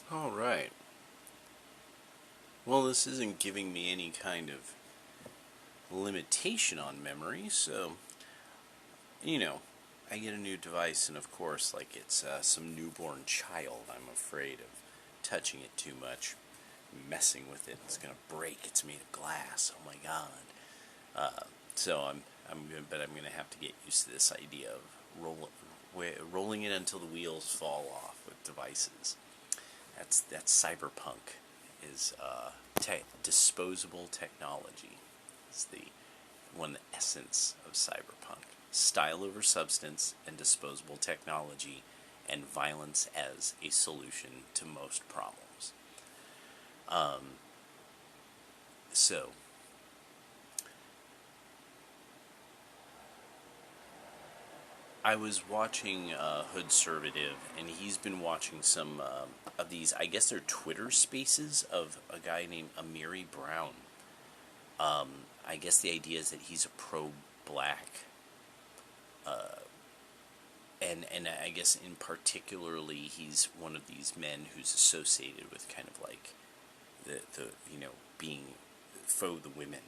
All right. Well, this isn't giving me any kind of limitation on memory, so, you know, I get a new device, and of course, like it's some newborn child, I'm afraid of touching it too much, messing with it. It's gonna break. It's made of glass. Oh my god. So I'm gonna have to get used to this idea of rolling it until the wheels fall off with devices. That's cyberpunk. Is disposable technology. Is the essence of cyberpunk. Style over substance and disposable technology, and violence as a solution to most problems. So, I was watching Hood Servative, and he's been watching some of these. I guess they're Twitter Spaces of a guy named Amiri Brown. I guess the idea is that he's a pro-black, and I guess in particularly he's one of these men who's associated with kind of like the being faux the women.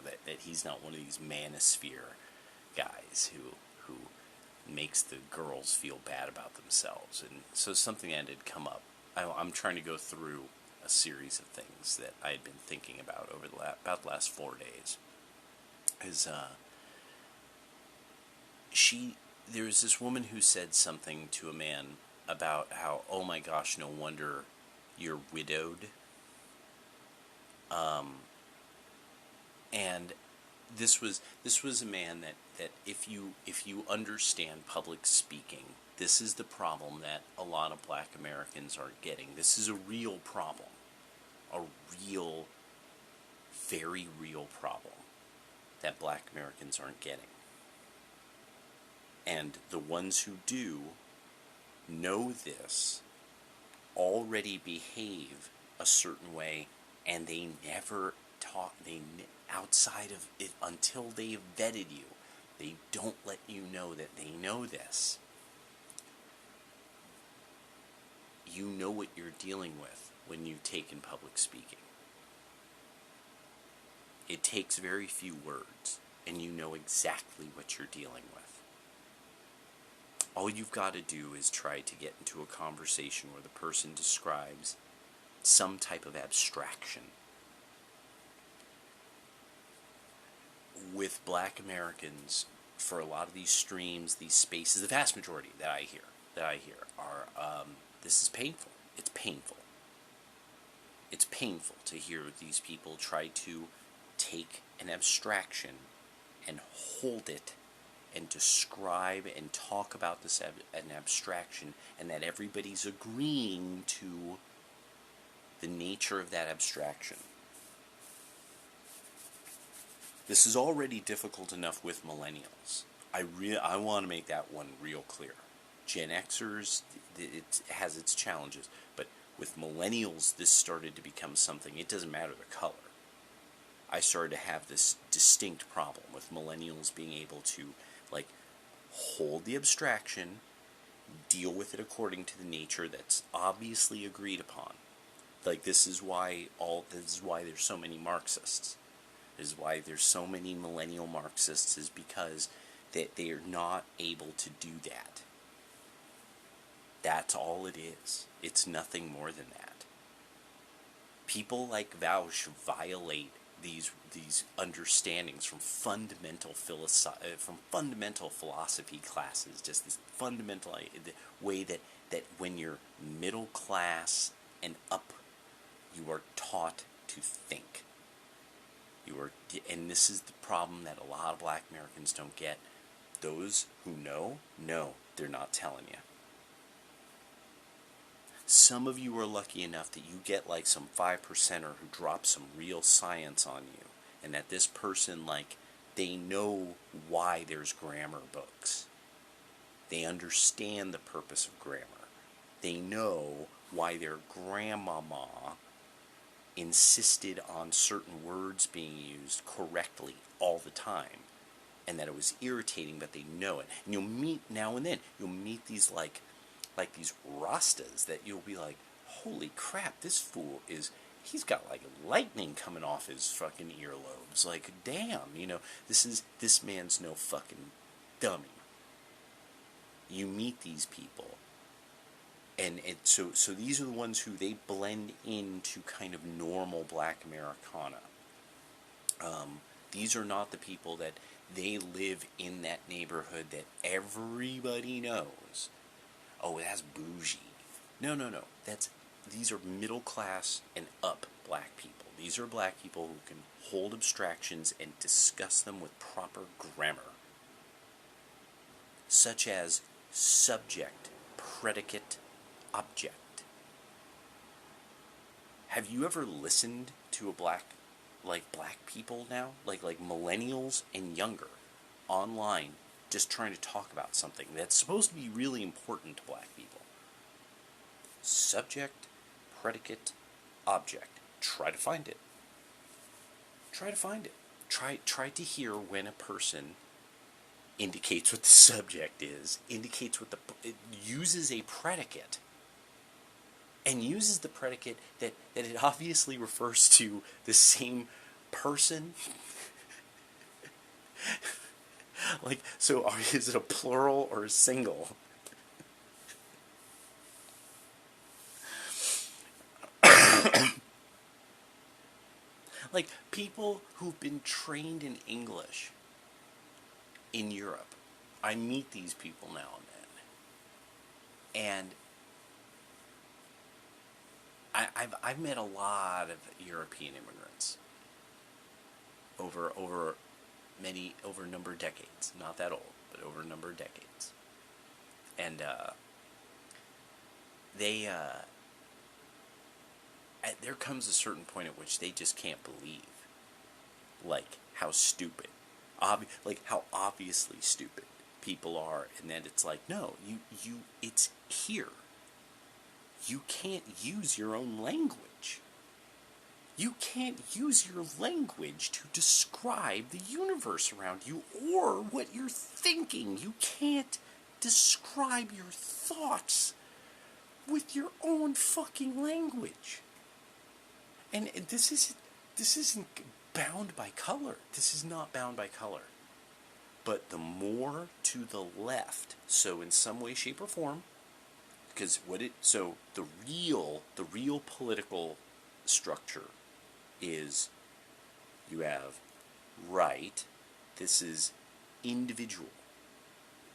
That he's not one of these manosphere guys who makes the girls feel bad about themselves. And so something that had come up. I'm trying to go through a series of things that I had been thinking about over about the last 4 days. Is she? There was this woman who said something to a man about how, oh my gosh, no wonder you're widowed. And this was a man that if you understand public speaking, this is the problem that a lot of black Americans are getting. This is a real problem. A real, very real problem that black Americans aren't getting. And the ones who do know this already behave a certain way, and they never talk. Outside of it, until they've vetted you, they don't let you know that they know this. You know what you're dealing with when you take in public speaking. It takes very few words, and you know exactly what you're dealing with. All you've got to do is try to get into a conversation where the person describes some type of abstraction. With black Americans, for a lot of these streams, these spaces, the vast majority that I hear are, this is painful. It's painful. It's painful to hear these people try to take an abstraction and hold it and describe and talk about this an abstraction, and that everybody's agreeing to the nature of that abstraction. This is already difficult enough with millennials. I want to make that one real clear. Gen Xers, it has its challenges, but with millennials, this started to become something. It doesn't matter the color. I started to have this distinct problem with millennials being able to, like, hold the abstraction, deal with it according to the nature that's obviously agreed upon. Like, this is why there's so many Marxists. This is why there's so many millennial Marxists, is because they are not able to do that. That's all it is. It's nothing more than that. People like Vaush violate these understandings from fundamental philosophy classes. Just this fundamental way that when you're middle class and up, you are taught to think. And this is the problem that a lot of black Americans don't get. Those who know, they're not telling you. Some of you are lucky enough that you get like some 5%er who drops some real science on you, and that this person, like, they know why there's grammar books. They understand the purpose of grammar. They know why their grandmama insisted on certain words being used correctly all the time, and that it was irritating, but they know it. And you'll meet now and then, you'll meet these like these Rastas that you'll be like, holy crap, this fool he's got like lightning coming off his fucking earlobes. Like, damn, this man's no fucking dummy. You meet these people, and so these are the ones who they blend into kind of normal black Americana. These are not the people that they live in that neighborhood that everybody knows. Oh, that's bougie. No, no, no. These are middle class and up black people. These are black people who can hold abstractions and discuss them with proper grammar, such as subject, predicate, object. Have you ever listened to black people now, like millennials and younger, online, just trying to talk about something that's supposed to be really important to black people? Subject, predicate, object. Try to find it. Try to find it. Try to hear when a person indicates what the subject is, indicates what it uses a predicate, and uses the predicate that it obviously refers to the same person. Like, so is it a plural or a single? Like, people who've been trained in English in Europe, I meet these people now and then, and I've met a lot of European immigrants over a number of decades. Not that old, but over a number of decades. And there comes a certain point at which they just can't believe, like, how stupid, how obviously stupid people are, and then it's like, no, it's here. You can't use your own language. You can't use your language to describe the universe around you or what you're thinking. You can't describe your thoughts with your own fucking language. And this isn't bound by color. This is not bound by color. But the more to the left, so in some way, shape, or form, because the real political structure is, you have right. This is individual.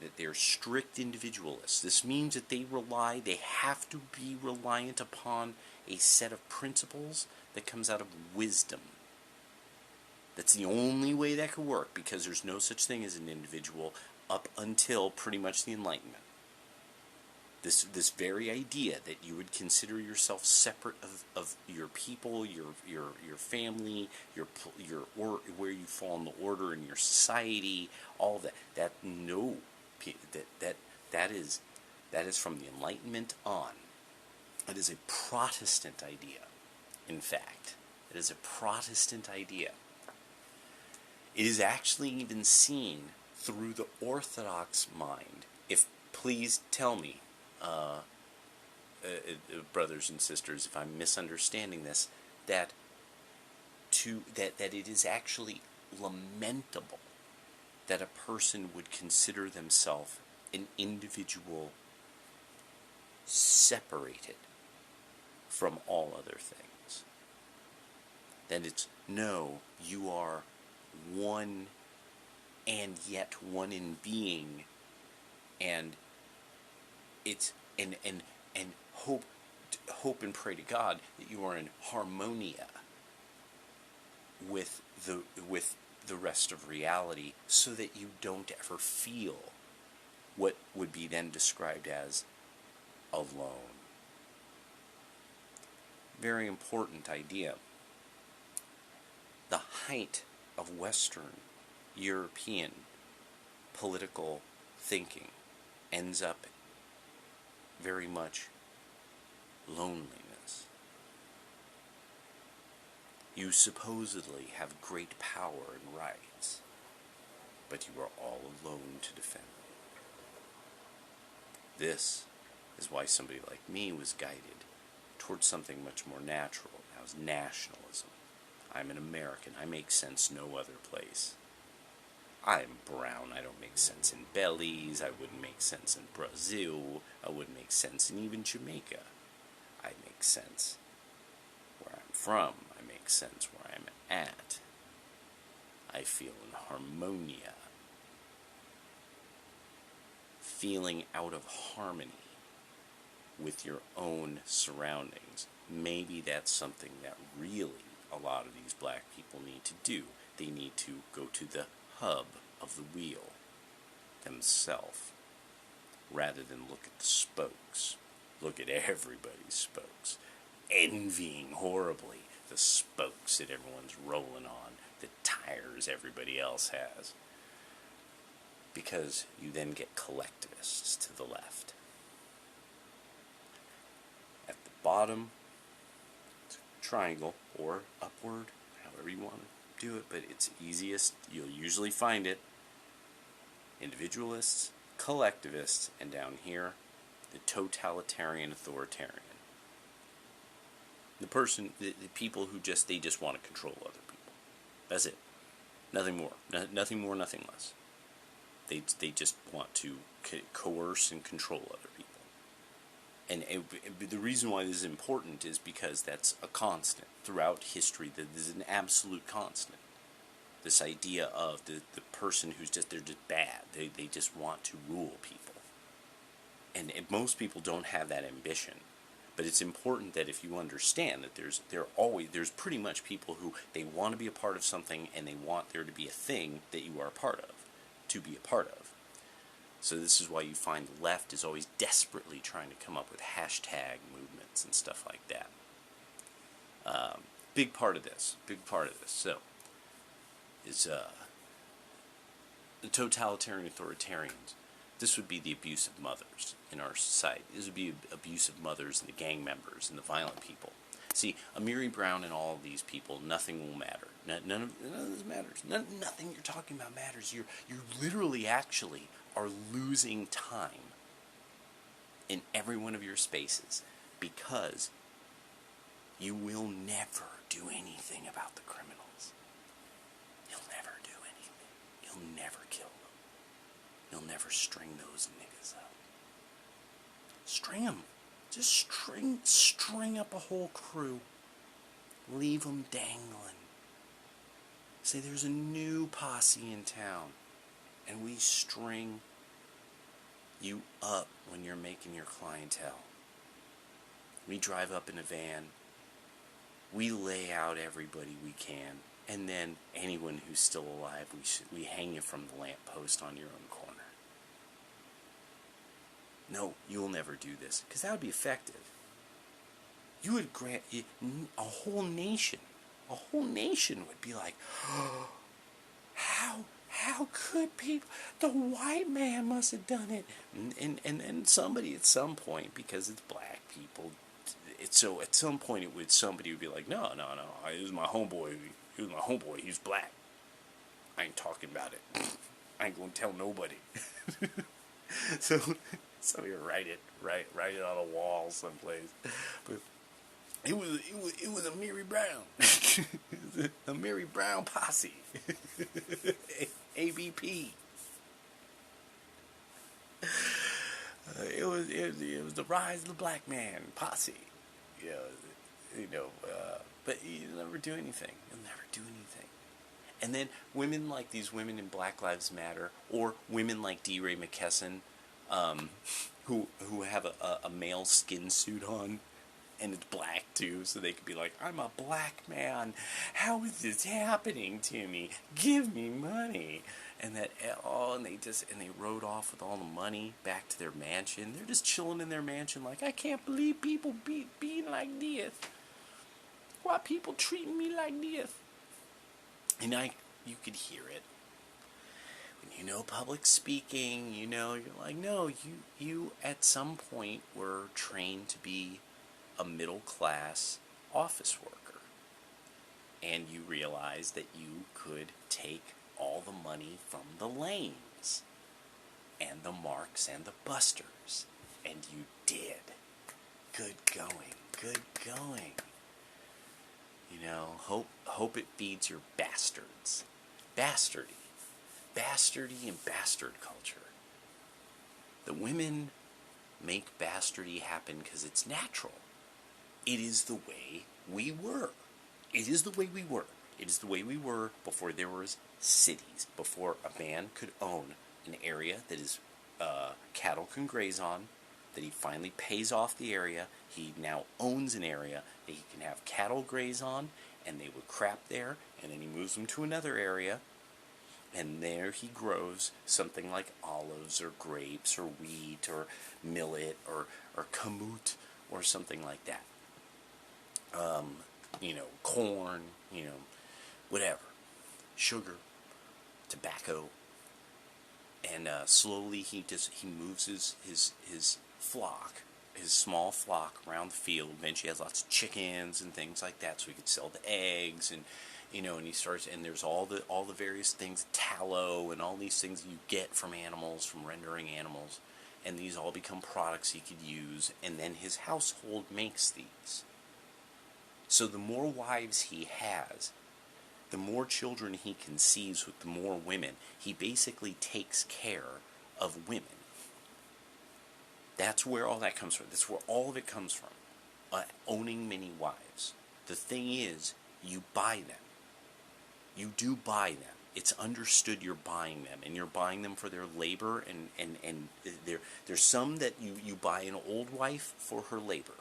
That they're strict individualists. This means that they have to be reliant upon a set of principles that comes out of wisdom. That's the only way that could work, because there's no such thing as an individual up until pretty much the Enlightenment. This very idea that you would consider yourself separate of your people, your family, your where you fall in the order in your society, all of that is from the Enlightenment on. It is a Protestant idea. In fact, it is a Protestant idea. It is actually even seen through the Orthodox mind. Please tell me, brothers and sisters, if I'm misunderstanding this, that it is actually lamentable that a person would consider themselves an individual separated from all other things. Then it's, no, you are one and yet one in being, and it's and hope and pray to God that you are in harmonia with the rest of reality, so that you don't ever feel what would be then described as alone. Very important idea. The height of Western European political thinking ends up very much loneliness. You supposedly have great power and rights, but you are all alone to defend them. This is why somebody like me was guided towards something much more natural. That was nationalism. I'm an American. I make sense no other place. I'm brown. I don't make sense in Belize. I wouldn't make sense in Brazil. I wouldn't make sense in even Jamaica. I make sense where I'm from. I make sense where I'm at. I feel in harmonia. Feeling out of harmony with your own surroundings. Maybe that's something that really a lot of these black people need to do. They need to go to the hub of the wheel themselves, rather than look at the spokes. Look at everybody's spokes, envying horribly the spokes that everyone's rolling on, the tires everybody else has. Because you then get collectivists to the left. At the bottom, it's a triangle, or upward, however you want to do it, but it's easiest, you'll usually find it, individualists, collectivists, and down here, the totalitarian authoritarian. The people who they just want to control other people. That's it. Nothing more. Nothing more, nothing less. They just want to coerce and control other people. And the reason why this is important is because that's a constant throughout history. That is an absolute constant. This idea of the person they're just bad. They just want to rule people. And most people don't have that ambition. But it's important that if you understand that there's pretty much people who they want to be a part of something and they want there to be a thing that you are a part of, to be a part of. So this is why you find the left is always desperately trying to come up with hashtag movements and stuff like that. Big part of this. So, is the totalitarian authoritarians. This would be the abusive mothers in our society. This would be abusive mothers and the gang members and the violent people. See, Amiri Brown and all of these people, nothing will matter. None of this matters. Nothing you're talking about matters. You literally actually are losing time in every one of your spaces because you will never do anything about the criminals. You'll never do anything. You'll never kill them. You'll never string those niggas up. String them. Just string up a whole crew. Leave them dangling. Say there's a new posse in town, and we string you up when you're making your clientele. We drive up in a van. We lay out everybody we can, and then anyone who's still alive, we hang you from the lamppost on your own corner. No, you'll never do this, because that would be effective. You would grant a whole nation would be like, oh, how could people? The white man must have done it, and somebody at some point, because it's black people, so at some point somebody would be like, no, it was my homeboy. He's black. I ain't talking about it. I ain't gonna tell nobody. So you write it on a wall someplace. But it was Amiri Brown. Amiri Brown posse. ABP. It was the rise of the black man posse. But you'll never do anything. And then women like these women in Black Lives Matter, or women like D. Ray McKesson, who have a male skin suit on, and it's black too, so they could be like, I'm a black man, how is this happening to me? Give me money. And they rode off with all the money back to their mansion. They're just chilling in their mansion like, I can't believe people being like this. Why people treating me like this? And you could hear it. When public speaking, you're like, no, you at some point were trained to be a middle class office worker. And you realized that you could take all the money from the Lanes and the Marks and the Busters. And you did. Good going. good going. You know, hope it feeds your bastards. Bastardy. Bastardy and bastard culture. The women make bastardy happen because it's natural. It is the way we were. It is the way we were. It is the way we were before there was cities, before a man could own an area that his cattle can graze on, that he finally pays off the area. He now owns an area that he can have cattle graze on, and they would crap there, and then he moves them to another area, and there he grows something like olives or grapes or wheat or millet or kamut or something like that. Corn, whatever. Sugar, tobacco. And slowly he moves his flock, his small flock around the field. Eventually he has lots of chickens and things like that, so he could sell the eggs and and he starts, and there's all the various things, tallow and all these things you get from animals, from rendering animals, and these all become products he could use, and then his household makes these. So the more wives he has, the more children he conceives with the more women. He basically takes care of women. That's where all that comes from. That's where all of it comes from. Owning many wives. The thing is, you buy them. You do buy them. It's understood you're buying them, and you're buying them for their labor, and there's some that you buy an old wife for her labor.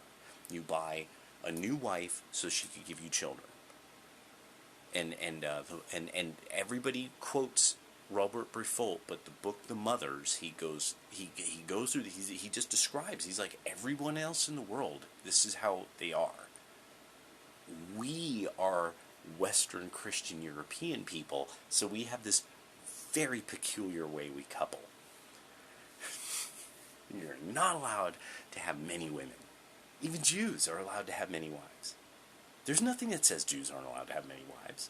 You buy a new wife so she could give you children. And everybody quotes Robert Briffault, but the book The Mothers, he goes through, he just describes, he's like, everyone else in the world, this is how they are. We are Western Christian European people, so we have this very peculiar way we couple. You're not allowed to have many women. Even Jews are allowed to have many wives. There's nothing that says Jews aren't allowed to have many wives.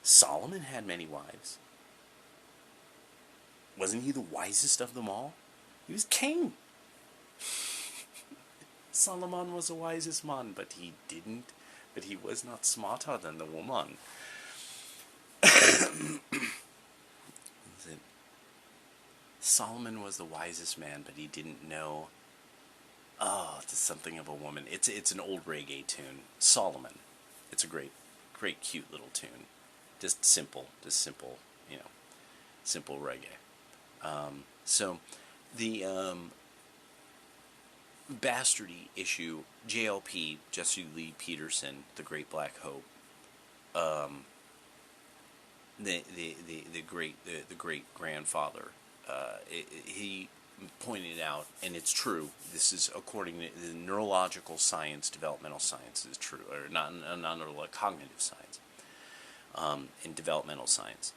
Solomon had many wives. Wasn't he the wisest of them all? He was king. Solomon was the wisest man, but he was not smarter than the woman. Solomon was the wisest man, but he didn't know. Oh, it's something of a woman. It's an old reggae tune. Solomon. It's a great, cute little tune. Just simple, simple reggae. So the bastardy issue, JLP, Jesse Lee Peterson, the Great Black Hope, the great grandfather, he pointed out, and it's true, this is according to the neurological science, developmental science is true, or not cognitive science, and developmental science.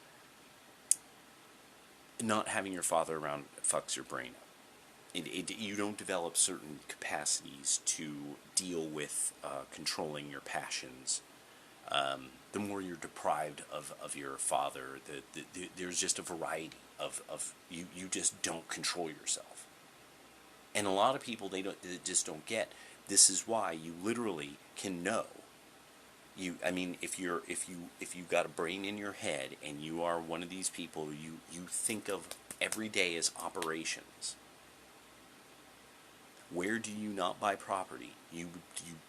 Not having your father around fucks your brain up. You don't develop certain capacities to deal with controlling your passions. The more you're deprived of your father, there's just a variety of you just don't control yourself. And a lot of people they just don't get. This is why you literally can know. If you got a brain in your head and you are one of these people, you think of every day as operations. Where do you not buy property? You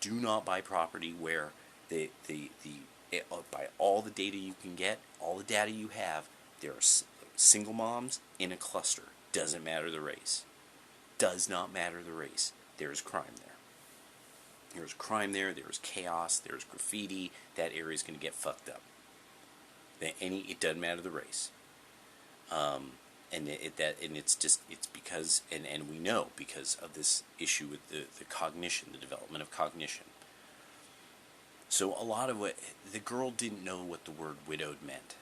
do not buy property where by all the data you can get, all the data you have, there are single moms in a cluster. Doesn't matter the race. Does not matter the race. There is crime there. There's crime there. There's chaos. There's graffiti. That area is going to get fucked up. It doesn't matter the race. It's because we know because of this issue with the cognition, the development of cognition. So a lot of the girl didn't know what the word widowed meant.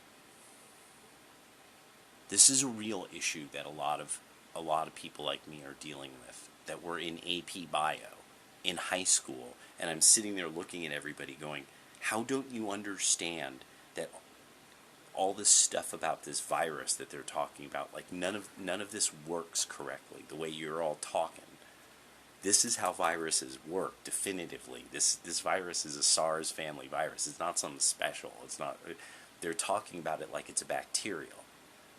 This is a real issue that a lot of people like me are dealing with, that were in AP Bio in high school, and I'm sitting there looking at everybody going, how don't you understand that all this stuff about this virus that they're talking about, like none of this works correctly the way you're all talking. This is how viruses work, definitively. This virus is a SARS family virus. It's not something special. It's not. They're talking about it like it's a bacterial.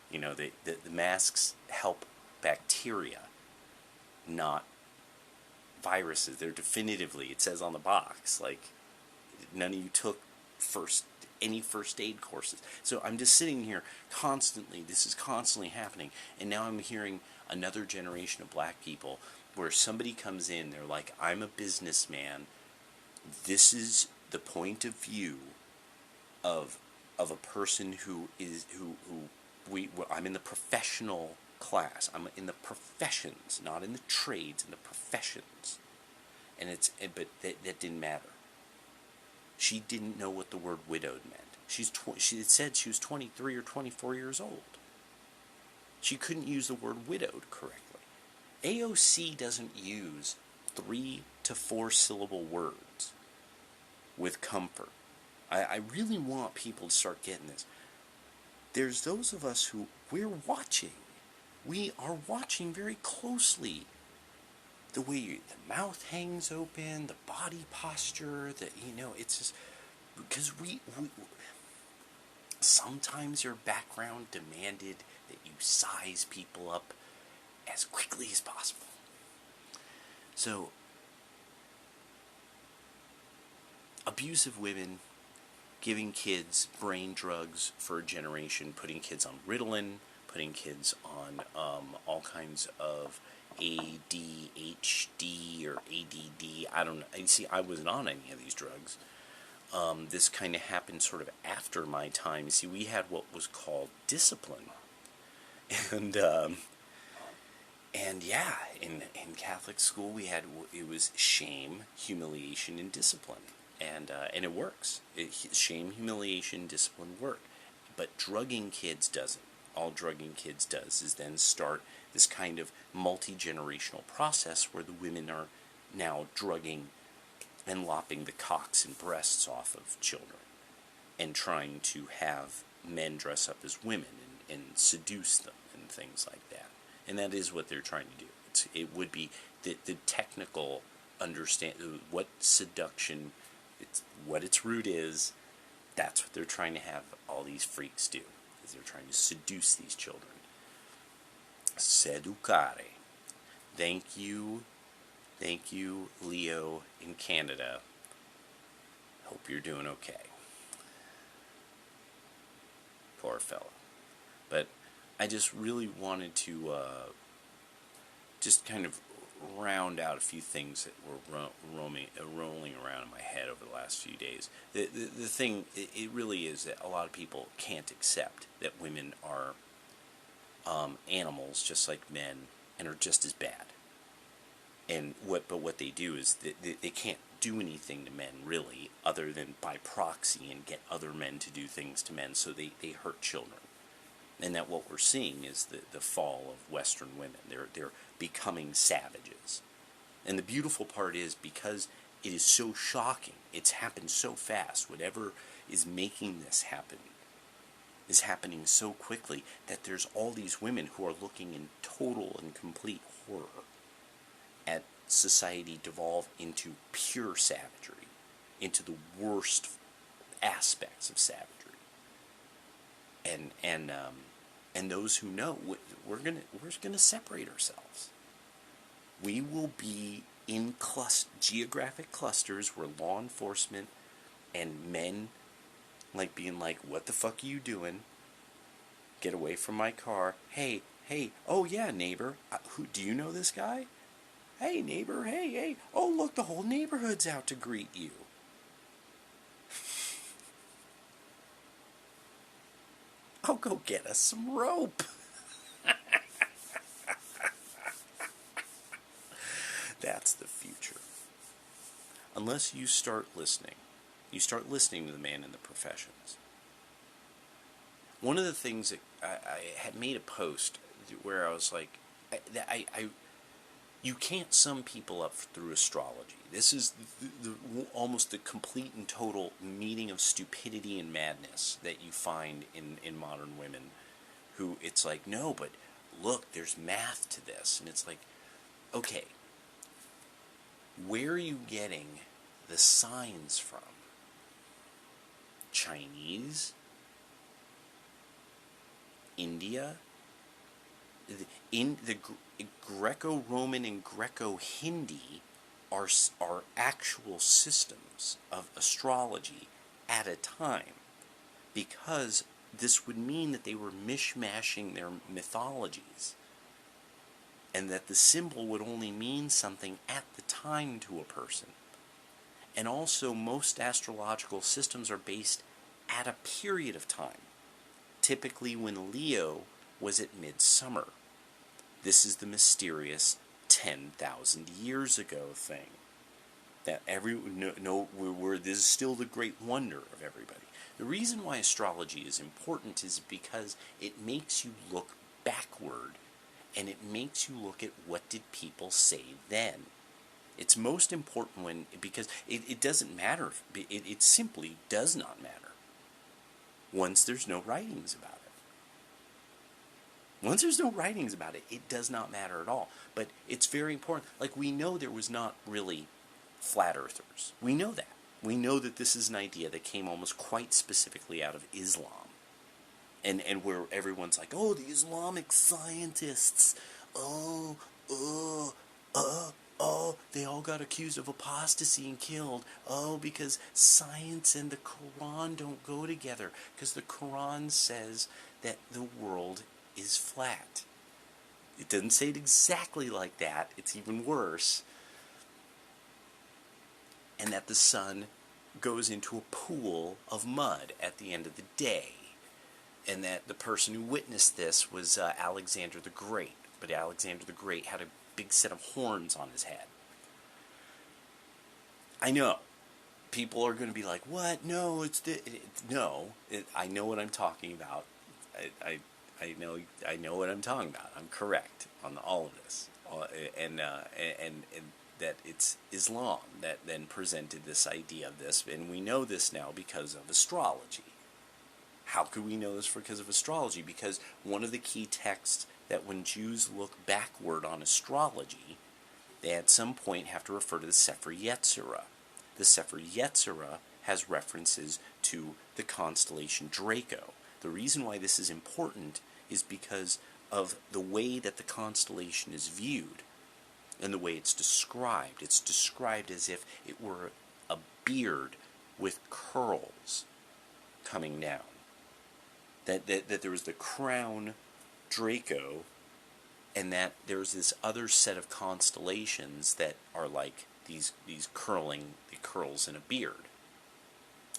You know, the masks help bacteria, not viruses. They're definitively, it says on the box, like, none of you took any first aid courses. So I'm just sitting here constantly, this is constantly happening, and now I'm hearing another generation of black people where somebody comes in, they're like, I'm a businessman, this is the point of view of a person who I'm in the professional class. I'm in the professions, not in the trades, in the professions. But that didn't matter. She didn't know what the word widowed meant. She had said she was 23 or 24 years old. She couldn't use the word widowed correctly. AOC doesn't use 3 to 4 syllable words with comfort. I really want people to start getting this. There's those of us who we're watching. We are watching very closely the way the mouth hangs open, the body posture, it's just because we sometimes your background demanded that you size people up as quickly as possible. So, abusive women giving kids brain drugs for a generation, putting kids on Ritalin, putting kids on all kinds of ADHD or ADD. I don't know. See, I wasn't on any of these drugs. This kind of happened sort of after my time. See, we had what was called discipline, and yeah, in Catholic school it was shame, humiliation, and discipline. And it works. Shame, humiliation, discipline work. But drugging kids doesn't. All drugging kids does is then start this kind of multi-generational process where the women are now drugging and lopping the cocks and breasts off of children and trying to have men dress up as women and seduce them and things like that. And that is what they're trying to do. It would be the technical understand what seduction, what its root is. That's what they're trying to have all these freaks do, is they're trying to seduce these children. Seducare. Thank you, Leo in Canada. Hope you're doing okay. Poor fella. But I just really wanted to just kind of round out a few things that were rolling around in my head over the last few days. The thing, it really is that a lot of people can't accept that women are animals just like men and are just as bad. But what they do is they can't do anything to men really, other than by proxy and get other men to do things to men, so they hurt children. And that what we're seeing is the fall of Western women. They're becoming savages. And the beautiful part is, because it is so shocking, it's happened so fast, whatever is making this happen is happening so quickly, that there's all these women who are looking in total and complete horror at society devolve into pure savagery, into the worst aspects of savagery. And those who know, we're gonna separate ourselves. We will be in geographic clusters where law enforcement and men being like, what the fuck are you doing? Get away from my car. Hey, oh yeah, neighbor, who do you know this guy? Hey neighbor, hey, oh look, the whole neighborhood's out to greet you. I'll go get us some rope. That's the future. Unless you start listening. You start listening to the man in the professions. One of the things that I had made a post where I was like, you can't sum people up through astrology. This is almost the complete and total meeting of stupidity and madness that you find in modern women, who it's like, no, but look, there's math to this. And it's like, okay, Where are you getting the signs from? Chinese? India? In the Greco-Roman and Greco-Hindi are actual systems of astrology at a time, because this would mean that they were mishmashing their mythologies, and that the symbol would only mean something at the time to a person. And also, most astrological systems are based at a period of time, typically when Leo was at midsummer. This is the mysterious 10,000 years ago thing. That this is still the great wonder of everybody. The reason why astrology is important is because it makes you look backward, and it makes you look at what did people say then. It's most important because it doesn't matter. It simply does not matter once there's no writings about it. Once there's no writings about it, it does not matter at all. But it's very important. Like, we know there was not really flat earthers. We know that. We know that this is an idea that came almost quite specifically out of Islam. And where everyone's like, oh, the Islamic scientists, they all got accused of apostasy and killed. Oh, because science and the Quran don't go together. Because the Quran says that the world is flat. It doesn't say it exactly like that. It's even worse. And that the sun goes into a pool of mud at the end of the day. And that the person who witnessed this was Alexander the Great. But Alexander the Great had a big set of horns on his head. I know. People are going to be like, what? No, I know what I'm talking about. I know what I'm talking about. I'm correct on all of this. And that it's Islam that then presented this idea of this. And we know this now because of astrology. How could we know this because of astrology? Because one of the key texts that when Jews look backward on astrology, they at some point have to refer to the Sefer Yetzirah. The Sefer Yetzirah has references to the constellation Draco. The reason why this is important is because of the way that the constellation is viewed and the way it's described. It's described as if it were a beard with curls coming down. That there was the crown Draco, and that there's this other set of constellations that are like these curls in a beard.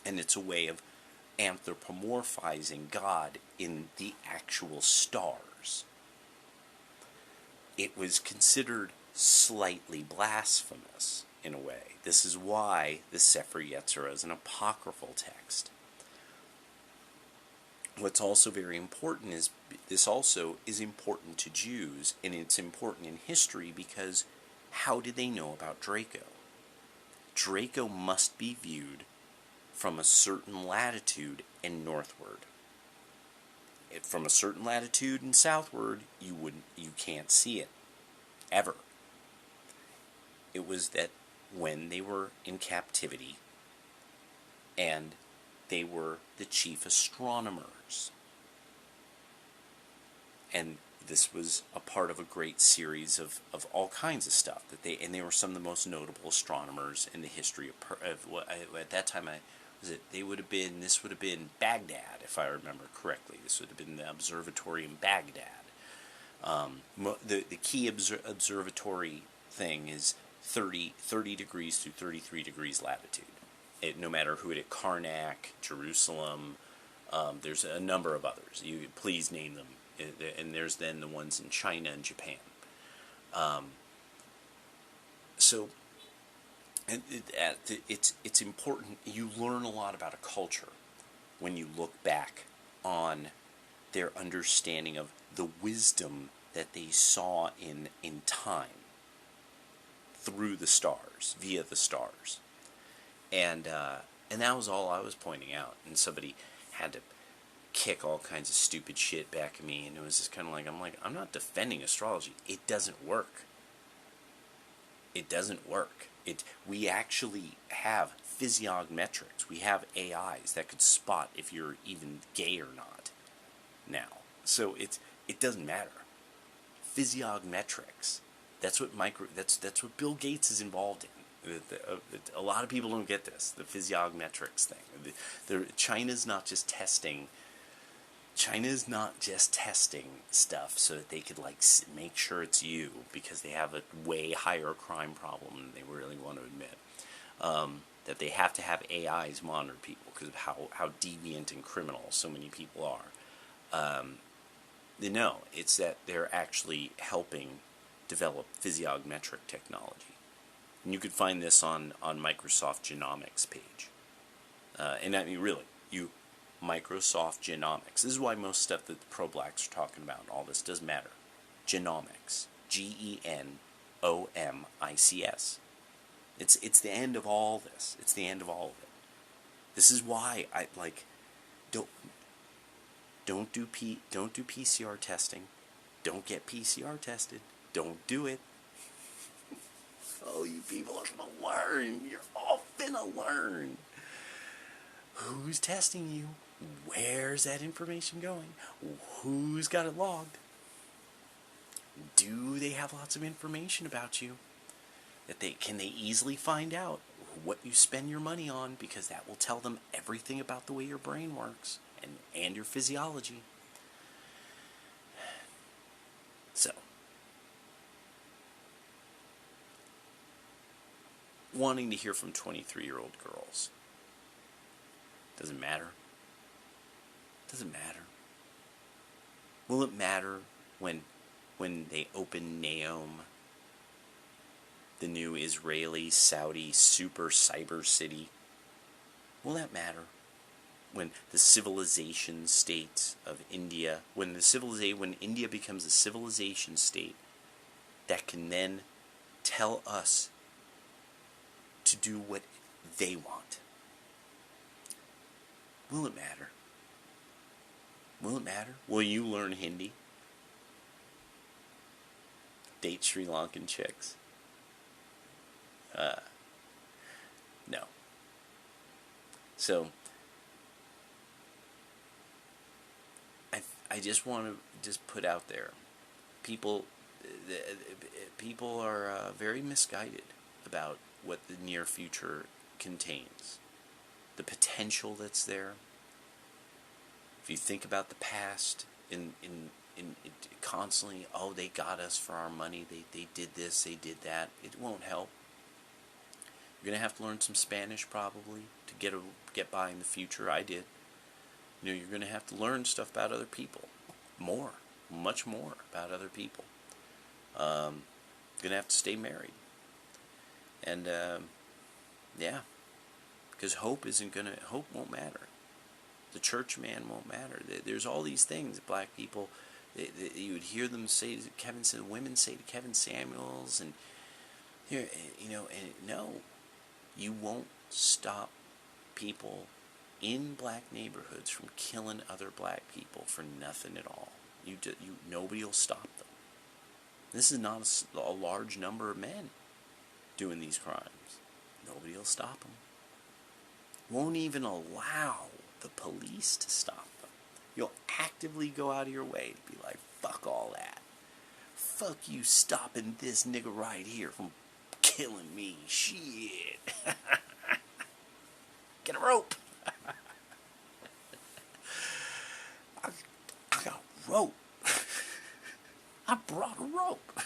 And it's a way of anthropomorphizing God in the actual stars. It was considered slightly blasphemous in a way. This is why the Sefer Yetzirah is an apocryphal text. What's also very important is this also is important to Jews, and it's important in history because how did they know about Draco? Draco must be viewed from a certain latitude and northward. From a certain latitude and southward, you can't see it ever. It was that when they were in captivity and they were the chief astronomers. And this was a part of a great series of all kinds of stuff that they were some of the most notable astronomers in the history of at that time. This would have been Baghdad, if I remember correctly. This would have been the observatory in Baghdad. The key observatory thing is 30 degrees through 33 degrees latitude. No matter who it is, Karnak, Jerusalem, there's a number of others. You please name them. And there's then the ones in China and Japan. So it's important. You learn a lot about a culture when you look back on their understanding of the wisdom that they saw in time through the stars, via the stars. And that was all I was pointing out. And somebody had to kick all kinds of stupid shit back at me, and it was just kind of like, I'm not defending astrology. It doesn't work. It doesn't work. We actually have physiognometrics. We have AIs that could spot if you're even gay or not now. So it doesn't matter. Physiognometrics. That's what Bill Gates is involved in. A lot of people don't get this. The physiognometrics thing. China's not just testing stuff so that they could like make sure it's you, because they have a way higher crime problem than they really want to admit. That they have to have AIs monitor people because of how deviant and criminal so many people are. No, it's that they're actually helping develop physiognometric technology. And you could find this on Microsoft Genomics page. And I mean, really, Microsoft Genomics. This is why most stuff that the pro-blacks are talking about and all this doesn't matter. Genomics. Genomics. It's the end of all this. It's the end of all of it. This is why I like don't do PCR testing. Don't get PCR tested. Don't do it. Oh, you people are gonna learn. You're all finna learn. Who's testing you? Where's that information going? Who's got it logged? Do they have lots of information about you? Can they easily find out what you spend your money on, because that will tell them everything about the way your brain works and your physiology. So, wanting to hear from 23-year-old girls. Doesn't matter. Doesn't matter. Will it matter when they open Neom, the new Israeli, Saudi super cyber city? Will that matter? When the civilization states of India, when India becomes a civilization state that can then tell us to do what they want. Will it matter? Will it matter? Will you learn Hindi? Date Sri Lankan chicks? No. So, I just want to just put out there, people are very misguided about what the near future contains. The potential that's there. If you think about the past, in constantly, oh, they got us for our money, they did this, they did that, it won't help. You're going to have to learn some Spanish probably to get by in the future. I did. You're going to have to learn stuff about other people. Much more about other people. You're going to have to stay married. And, yeah. Because hope won't matter. The church man won't matter. There's all these things that black people, you would hear them say to women say to Kevin Samuels, and no, you won't stop people in black neighborhoods from killing other black people for nothing at all. Nobody will stop them. This is not a large number of men doing these crimes. Nobody will stop them. Won't even allow the police to stop them. You'll actively go out of your way to be like, fuck all that. Fuck you stopping this nigga right here from killing me. Shit. Get a rope. I got a rope. I brought a rope.